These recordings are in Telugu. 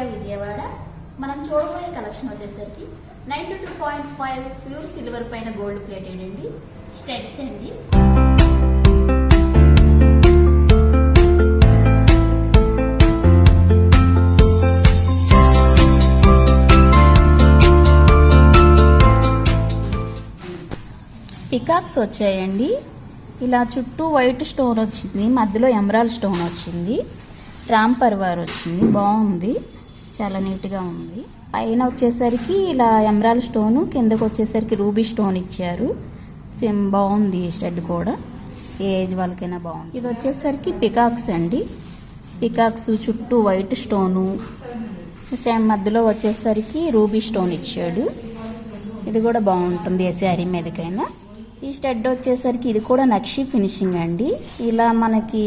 ఆర్యా విజయవాడ. మనం చూడబోయే కలెక్షన్ వచ్చేసరికి 92.5 ప్యూర్ సిల్వర్ పైన గోల్డ్ ప్లేటెడ్ అండి, స్టెడ్స్ అండి. పికాక్స్ వచ్చాయండి. ఇలా చుట్టూ వైట్ స్టోన్ వచ్చింది, మధ్యలో ఎమరాల్డ్ స్టోన్ వచ్చింది, రామ్ పర్వార్ వచ్చింది. బాగుంది, చాలా నీట్గా ఉంది. పైన వచ్చేసరికి ఇలా ఎమరాల్డ్ స్టోన్, కిందకు వచ్చేసరికి రూబీ స్టోన్ ఇచ్చారు. సేమ్ బాగుంది. స్టడ్ కూడా ఏ ఏజ్ వాళ్ళకైనా బాగుంది. ఇది వచ్చేసరికి పికాక్స్ అండి. పికాక్స్ చుట్టూ వైట్ స్టోను, సేమ్ మధ్యలో వచ్చేసరికి రూబీ స్టోన్ ఇచ్చాడు. ఇది కూడా బాగుంటుంది ఏ శారీ మీదకైనా. ఈ స్టడ్ వచ్చేసరికి ఇది కూడా నక్షి ఫినిషింగ్ అండి. ఇలా మనకి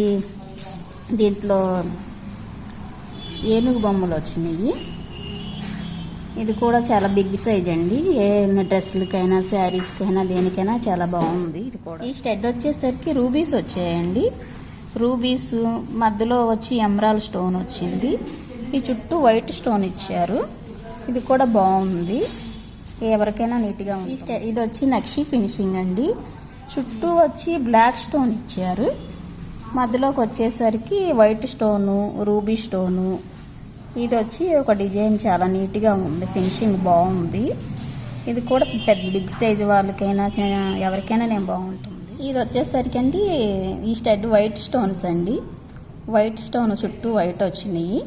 దీంట్లో ఏనుగు బొమ్మలు వచ్చినాయి. ఇది కూడా చాలా బిగ్ సైజ్ అండి. ఏ డ్రెస్లకైనా శారీస్కైనా దేనికైనా చాలా బాగుంది. ఇది కూడా ఈ స్టడ్ వచ్చేసరికి రూబీస్ వచ్చాయండి. రూబీస్ మధ్యలో వచ్చి ఎమరాల్డ్ స్టోన్ వచ్చింది. ఈ చుట్టూ వైట్ స్టోన్ ఇచ్చారు. ఇది కూడా బాగుంది, ఎవరికైనా నీట్గా ఉంది. ఇది వచ్చి నక్షి ఫినిషింగ్ అండి. చుట్టూ వచ్చి బ్లాక్ స్టోన్ ఇచ్చారు. మధ్యలోకి వచ్చేసరికి వైట్ స్టోను, రూబీ స్టోను. ఇది వచ్చి ఒక డిజైన్ చాలా నీట్గా ఉంది, ఫినిషింగ్ బాగుంది. ఇది కూడా పెద్ద బిగ్ సైజ్ వాళ్ళకైనా ఎవరికైనా నేను బాగుంటుంది. ఇది వచ్చేసరికి అండి ఈ స్టడ్ వైట్ స్టోన్స్ అండి. వైట్ స్టోన్ చుట్టూ వైట్ వచ్చినాయి,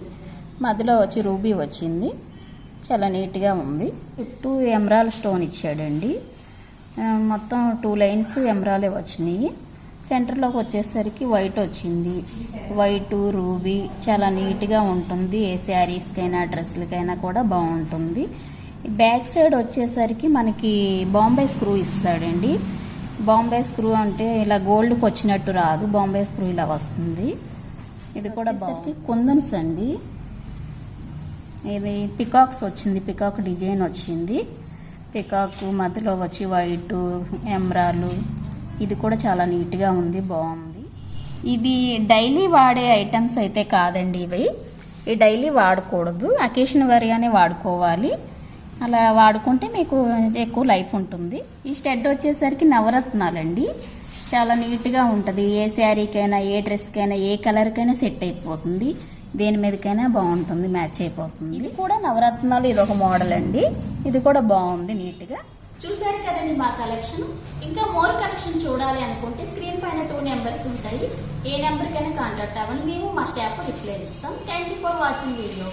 మధ్యలో వచ్చి రూబీ వచ్చింది. చాలా నీట్గా ఉంది. చుట్టూ ఎమరాల్డ్ స్టోన్ ఇచ్చాడండి. మొత్తం 2 లైన్స్ ఎమరాలే వచ్చినాయి. సెంటర్లోకి వచ్చేసరికి వైట్ వచ్చింది. వైట్ రూబీ చాలా నీట్గా ఉంటుంది. ఏ శారీస్కైనా డ్రెస్లకైనా కూడా బాగుంటుంది. బ్యాక్ సైడ్ వచ్చేసరికి మనకి బాంబే స్క్రూ ఇస్తాడండి. బాంబే స్క్రూ అంటే ఇలా గోల్డ్కి వచ్చినట్టు రాదు, బాంబే స్క్రూ ఇలా వస్తుంది. ఇది కూడా బాగుంది. కుందన్స్ అండి. ఇది పికాక్స్ వచ్చింది, పికాక్ డిజైన్ వచ్చింది. పికాక్ మధ్యలో వచ్చి వైట్ ఎమరాలు. ఇది కూడా చాలా నీట్గా ఉంది, బాగుంది. ఇది డైలీ వాడే ఐటమ్స్ అయితే కాదండి. ఈ డైలీ వాడకూడదు, అకేషన్ వేర్గానే వాడుకోవాలి. అలా వాడుకుంటే మీకు ఎక్కువ లైఫ్ ఉంటుంది. ఈ స్టడ్ వచ్చేసరికి నవరత్నాలండి. చాలా నీట్గా ఉంటుంది. ఏ శారీకైనా, ఏ డ్రెస్కైనా, ఏ కలర్కైనా సెట్ అయిపోతుంది. దేని మీదకైనా బాగుంటుంది, మ్యాచ్ అయిపోతుంది. ఇది కూడా నవరత్నాలు, ఇది ఒక మోడల్ అండి. ఇది కూడా బాగుంది, నీట్గా. చూసారు కదండి మా కలెక్షన్. ఇంకా మోర్ కలెక్షన్ చూడాలి అనుకుంటే స్క్రీన్ పైన 2 నెంబర్స్ ఉంటాయి. ఏ నెంబర్కైనా కాంటాక్ట్ అవ్వండి, మేము మా స్టాఫ్ రిప్లై ఇస్తాం. Thank you for watching video.